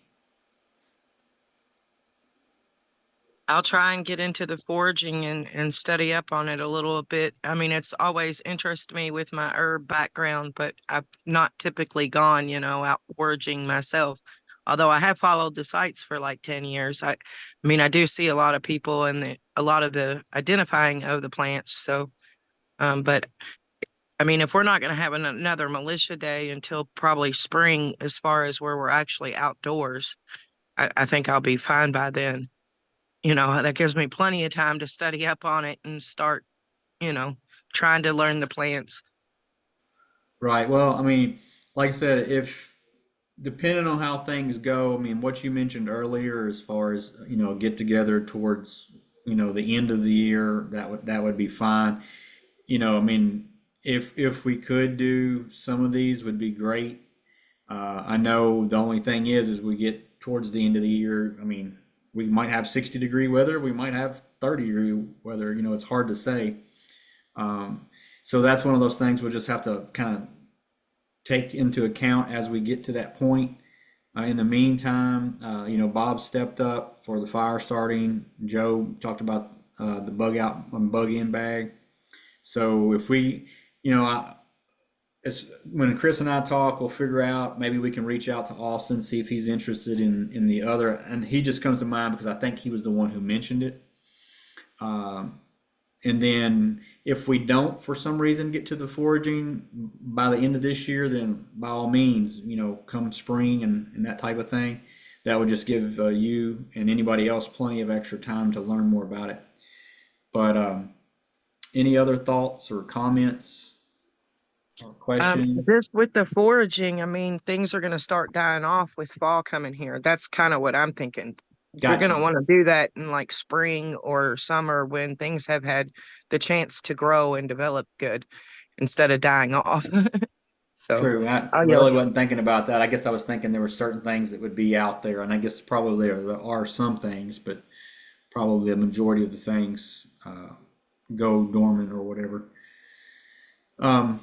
I'll try and get into the foraging and study up on it a little bit. I mean, it's always interested me with my herb background, but I've not typically gone, out foraging myself. Although I have followed the sites for like 10 years. I mean, I do see a lot of people and a lot of the identifying of the plants. So, but I mean, if we're not going to have another militia day until probably spring, as far as where we're actually outdoors, I think I'll be fine by then. That gives me plenty of time to study up on it and start, you know, trying to learn the plants. Right. Well, I mean, like I said, if depending on how things go, I mean, what you mentioned earlier, as far as get together towards the end of the year, that would be fine. I mean, if we could do some of these, would be great. I know the only thing is we get towards the end of the year. I mean, we might have 60-degree weather, we might have 30-degree weather. It's hard to say. So that's one of those things we'll just have to kind of take into account as we get to that point. In the meantime, Bob stepped up for the fire starting. Joe talked about the bug out and bug in bag. So if we, when Chris and I talk, we'll figure out, maybe we can reach out to Austin, see if he's interested in the other. And he just comes to mind because I think he was the one who mentioned it. And then if we don't, for some reason, get to the foraging by the end of this year, then by all means, come spring and that type of thing, that would just give you and anybody else plenty of extra time to learn more about it. But any other thoughts or comments or questions? Just with the foraging, I mean, things are going to start dying off with fall coming here. That's kind of what I'm thinking. You're going to Gotcha. want to do that in like spring or summer when things have had the chance to grow and develop good instead of dying off. So, True. I oh yeah, really wasn't thinking about that. I guess I was thinking there were certain things that would be out there, and I guess probably there are some things, but probably the majority of the things go dormant or whatever. Um,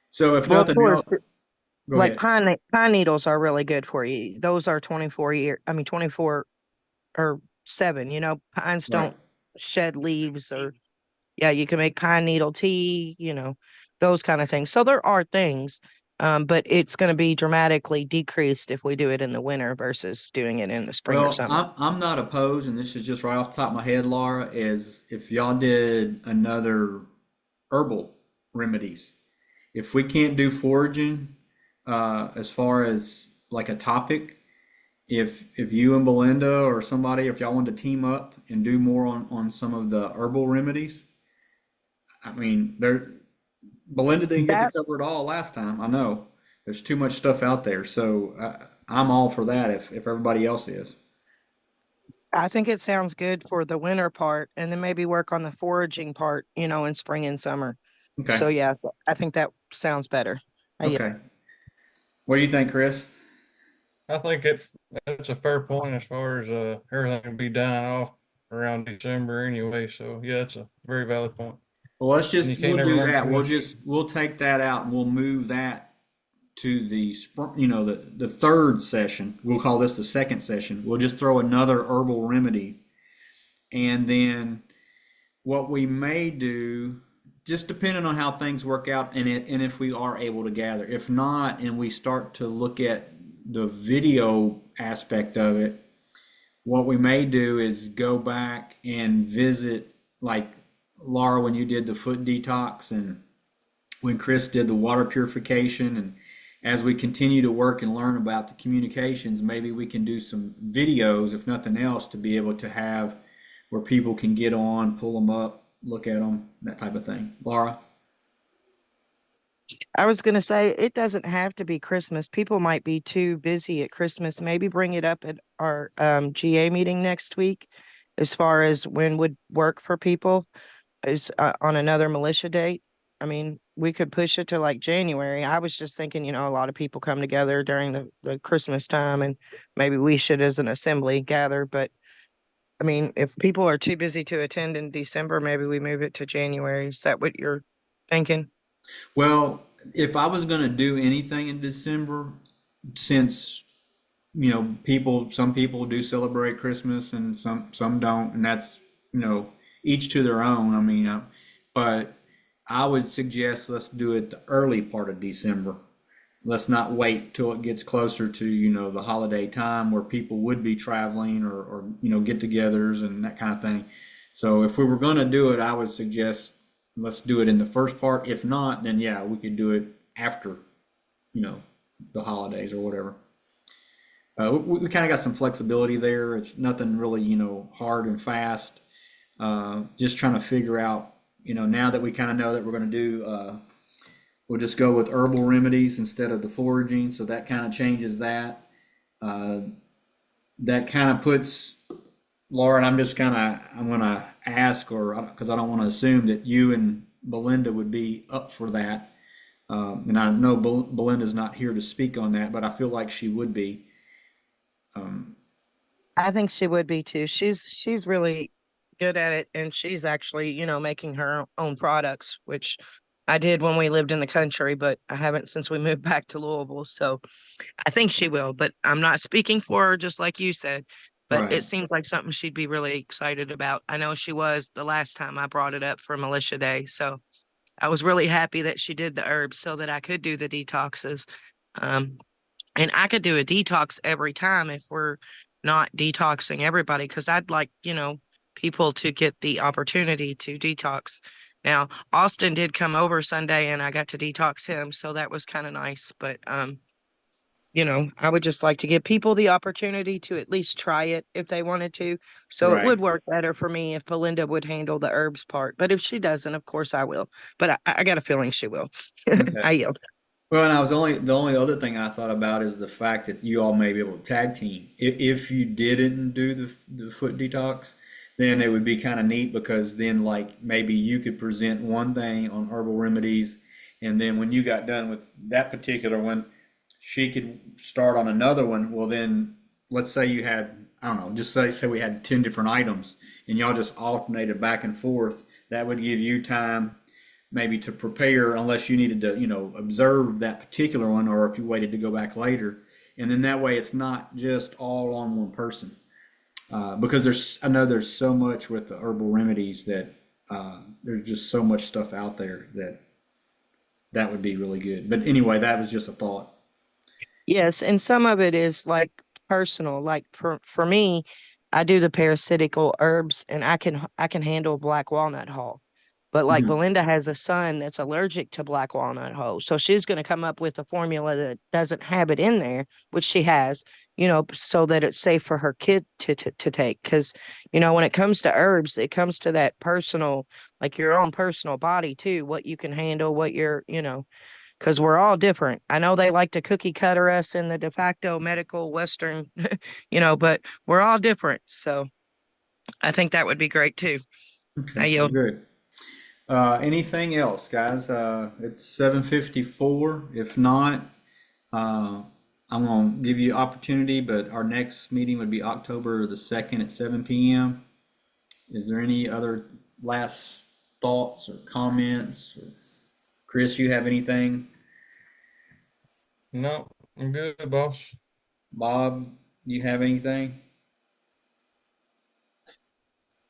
so if well, of nothing course, else, Go Like ahead. pine needles are really good for you. Those are 24 or 7, pines Right. don't shed leaves or yeah, you can make pine needle tea, those kind of things. So there are things, but it's going to be dramatically decreased if we do it in the winter versus doing it in the spring or Well, summer. I'm not opposed, and this is just right off the top of my head, Laura, is if y'all did another herbal remedies. If we can't do foraging, as far as like a topic, if you and Belinda or somebody, if y'all want to team up and do more on some of the herbal remedies, I mean, Belinda didn't get to That cover it all last time. I know there's too much stuff out there, so I'm all for that if everybody else is. I think it sounds good for the winter part, and then maybe work on the foraging part, in spring and summer. Okay. So yeah, I think that sounds better. Yeah. Okay. What do you think, Chris? I think that's a fair point as far as everything will be dying off around December anyway. So yeah, it's a very valid point. Well, And you we'll can't never do learn that. too much. We'll take that out and we'll move that to the spring, the third session. We'll call this the second session. We'll just throw another herbal remedy. And then what we may do, just depending on how things work out and if we are able to gather. If not, and we start to look at the video aspect of it, what we may do is go back and visit, like Laura, when you did the foot detox and when Chris did the water purification. And as we continue to work and learn about the communications, maybe we can do some videos, if nothing else, to be able to have where people can get on, pull them up, look at them, that type of thing. Laura? I was going to say it doesn't have to be Christmas. People might be too busy at Christmas. Maybe bring it up at our GA meeting next week as far as when would work for people is on another militia date. I mean, we could push it to like January. I was just thinking, a lot of people come together during the Christmas time and maybe we should as an assembly gather. But I mean, if people are too busy to attend in December, maybe we move it to January. Is that what you're thinking? Well, if I was going to do anything in December, since some people do celebrate Christmas and some don't, and that's each to their own. I mean, but I would suggest let's do it the early part of December. Let's not wait till it gets closer to the holiday time where people would be traveling or get-togethers and that kind of thing. So if we were going to do it, I would suggest let's do it in the first part. If not, then yeah, we could do it after the holidays or whatever. We kind of got some flexibility there. It's nothing really, hard and fast. Just trying to figure out, now that we kind of know that we're going to do, we'll just go with herbal remedies instead of the foraging. So that kind of changes that. That kind of puts Laura, and I'm going to ask, or because I don't want to assume that you and Belinda would be up for that. And I know Belinda's not here to speak on that, but I feel like she would be. I think she would be too. She's really good at it, and she's actually, making her own products, which I did when we lived in the country, but I haven't since we moved back to Louisville. So I think she will, but I'm not speaking for her, just like you said. But Right. it seems like something she'd be really excited about. I know she was the last time I brought it up for Militia Day. So I was really happy that she did the herbs so that I could do the detoxes. Um, and I could do a detox every time if we're not detoxing everybody, because I'd like, people to get the opportunity to detox. Now, Austin did come over Sunday and I got to detox him, so that was kind of nice. But I would just like to give people the opportunity to at least try it if they wanted to. So it Right. would work better for me if Belinda would handle the herbs part. But if she doesn't, of course I will. But I got a feeling she will. Okay. I yield. Well, and the only other thing I thought about is the fact that you all may be able to tag team. If you didn't do the foot detox, then it would be kind of neat because then like maybe you could present one thing on herbal remedies, and then when you got done with that particular one, she could start on another one. Well, then let's say you had, I don't know, just say we had 10 different items, and y'all just alternated back and forth. That would give you time maybe to prepare unless you needed to, observe that particular one or if you waited to go back later. And then that way it's not just all on one person. Because I know there's so much with the herbal remedies that there's just so much stuff out there that would be really good. But anyway, that was just a thought. Yes, and some of it is like personal. Like for me, I do the parasitical herbs and I can handle black walnut hull. But like Mhm. Belinda has a son that's allergic to black walnut hull. So she's going to come up with a formula that doesn't have it in there, which she has, so that it's safe for her kid to take. Because, when it comes to herbs, it comes to that personal, like your own personal body too, what you can handle, what because we're all different. I know they like to cookie cutter us in the de facto medical Western, but we're all different. So I think that would be great too. I Okay, well, yield. good. Anything else, guys? It's 7:54. If not, uh, I'm gonna give you opportunity, but our next meeting would be October the 2nd at 7 p.m. Is there any other last thoughts or comments? Chris, you have anything? No, I'm good, boss. Bob, you have anything?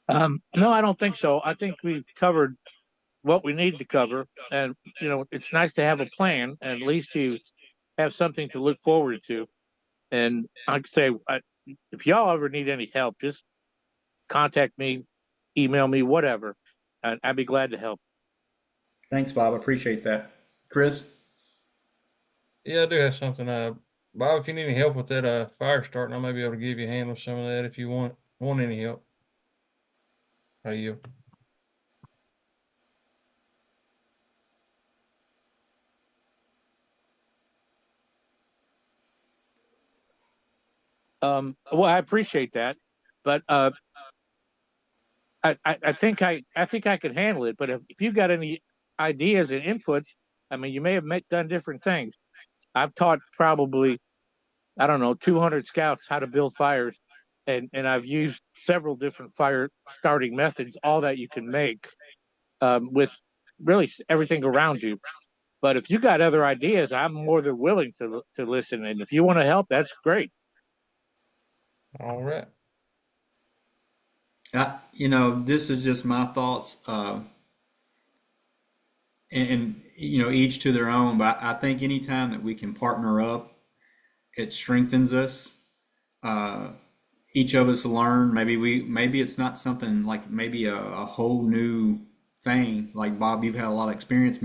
No, I don't think so. I think we've covered what we need to cover, and it's nice to have a plan, and at least you have something to look forward to. And like I say, if y'all ever need any help, just contact me, email me, whatever, and I'd be glad to help. Thanks, Bob. I appreciate that. Chris? Yeah, I do have something. Bob, if you need any help with that fire starting, I may be able to give you a hand with some of that if you want any help. How you? Well, I appreciate that, but I think I can handle it. But if you got any ideas and inputs, I mean, you may have done different things. I've taught probably, I don't know, 200 scouts how to build fires, and I've used several different fire starting methods, all that you can make with really everything around you. But if you got other ideas, I'm more than willing to listen. And if you want to help, that's great. All right. This is just my thoughts, and each to their own. But I think anytime that we can partner up, it strengthens us. Uh, each of us learn. Maybe it's not something like maybe a whole new thing. Like Bob, you've had a lot of experience.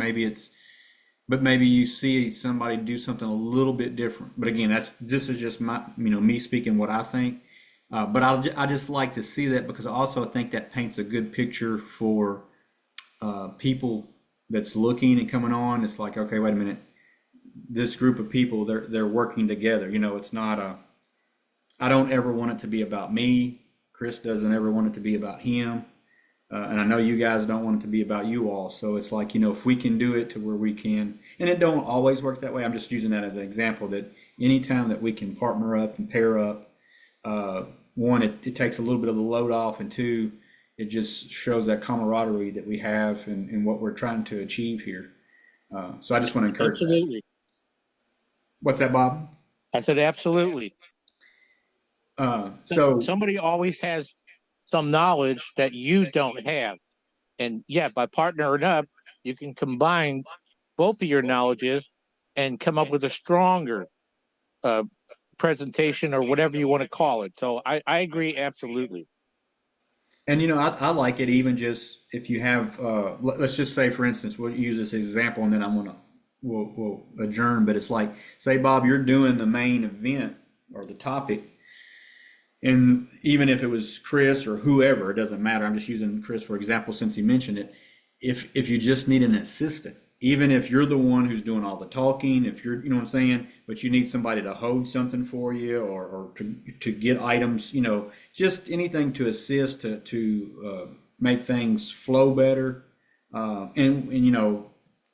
But maybe you see somebody do something a little bit different. But again, this is just me speaking what I think. But I just like to see that because I also think that paints a good picture for people that's looking and coming on. It's like, okay, wait a minute, this group of people, they're working together. It's not I don't ever want it to be about me. Chris doesn't ever want it to be about him. And I know you guys don't want it to be about you all. So it's like, if we can do it to where we can, and it don't always work that way. I'm just using that as an example that anytime that we can partner up and pair up, one, it takes a little bit of the load off, and two, it just shows that camaraderie that we have and what we're trying to achieve here. So I just want to encourage that. Absolutely. What's that, Bob? I said absolutely. So Somebody always has some knowledge that you don't have. And yeah, by partnering up, you can combine both of your knowledges and come up with a stronger uh, presentation or whatever you want to call it. So I agree absolutely. And I like it even just if you have let's just say for instance we'll use this example and then we'll adjourn, but it's like, say Bob, you're doing the main event or the topic, and even if it was Chris or whoever, it doesn't matter. I'm just using Chris for example since he mentioned it. If you just need an assistant, even if you're the one who's doing all the talking, if you're, you know what I'm saying, but you need somebody to hold something for you or to get items, just anything to assist to make things flow better. And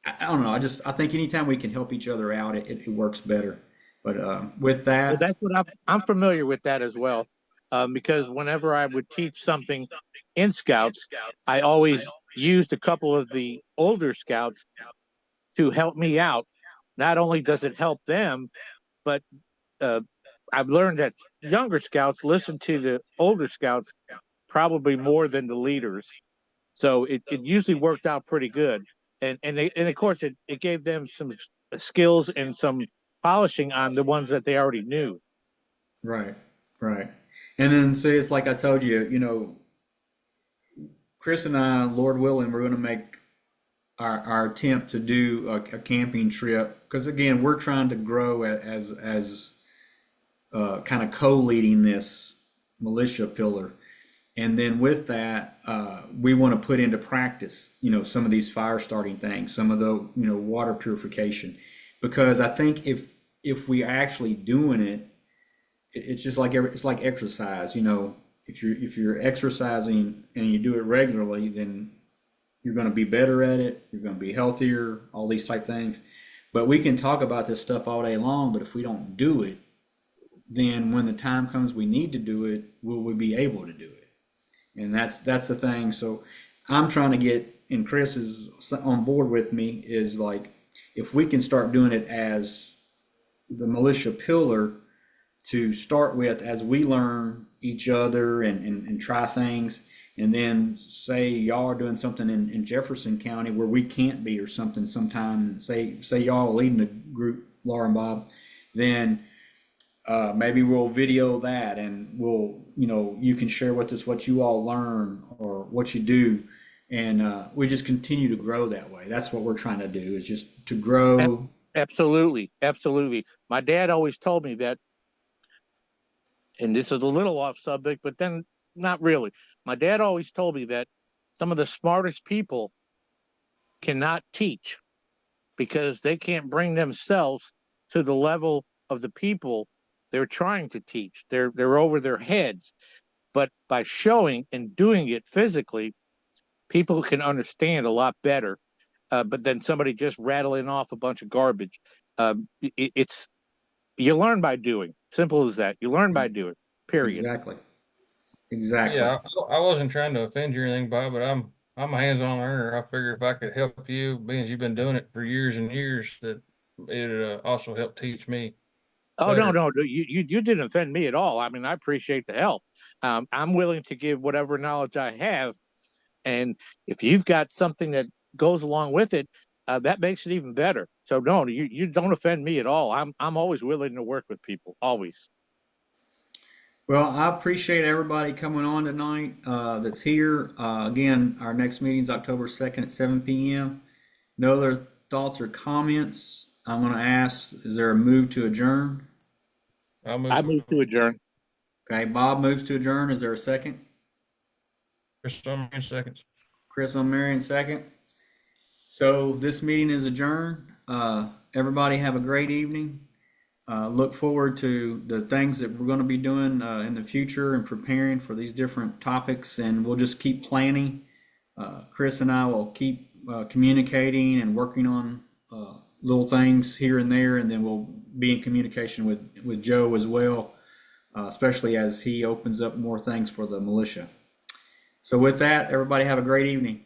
I don't know. I think anytime we can help each other out, it works better. But with Well, that, that's what I'm familiar with that as well. Because whenever I would teach something in Scouts, I always used a couple of the older scouts to help me out. Not only does it help them, but I've learned that younger scouts listen to the older scouts probably more than the leaders. So it usually worked out pretty good. And of course it gave them some skills and some polishing on the ones that they already knew. Right, right. And then see, it's like I told you, Chris and I, Lord willing, we're going to make our attempt to do a camping trip because again, we're trying to grow as kind of co-leading this militia pillar. And then with that, we want to put into practice, some of these fire starting things, some of the, water purification, because I think if we actually doing it, it's just like it's like exercise. If you're exercising and you do it regularly, then you're going to be better at it. You're going to be healthier. All these type things. But we can talk about this stuff all day long. But if we don't do it, then when the time comes we need to do it, will we be able to do it? And that's the thing. So I'm trying to get, and Chris is on board with me, is like if we can start doing it as the militia pillar to start with, as we learn each other and try things, and then say y'all are doing something in Jefferson County where we can't be or something sometime, say y'all are leading the group, Laura and Bob, then maybe we'll video that and we'll, you can share with us what you all learn or what you do. And we just continue to grow that way. That's what we're trying to do, is just to grow. Absolutely. Absolutely. My dad always told me that, and this is a little off subject, but then not really. My dad always told me that some of the smartest people cannot teach because they can't bring themselves to the level of the people they're trying to teach. They're over their heads. But by showing and doing it physically, people can understand a lot better. But then somebody just rattling off a bunch of garbage. It's you learn by doing. Simple as that. You learn by doing. Period. Exactly. Exactly. Yeah, I wasn't trying to offend you or anything, Bob, but I'm a hands-on learner. I figure if I could help you, being as you've been doing it for years and years, that it also help teach me Oh better. no, you didn't offend me at all. I mean, I appreciate the help. I'm willing to give whatever knowledge I have, and if you've got something that goes along with it, that makes it even better. So no, you don't offend me at all. I'm always willing to work with people, always. Well, I appreciate everybody coming on tonight that's here. Again, our next meeting is October 2nd at 7 p.m. No other thoughts or comments? I'm going to ask, is there a move to adjourn? I'll move. I move to adjourn. Okay, Bob moves to adjourn. Is there a second? Chris, in seconds. Chris on Marion, second. So this meeting is adjourned. Everybody have a great evening. Look forward to the things that we're going to be doing in the future and preparing for these different topics, and we'll just keep planning. Chris and I will keep communicating and working on little things here and there, and then we'll be in communication with Joe as well, especially as he opens up more things for the militia. So with that, everybody have a great evening.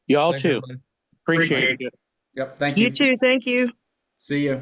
Y'all Thanks, too. everybody. Appreciate it. Yep, thank You you. too. Thank you. See ya.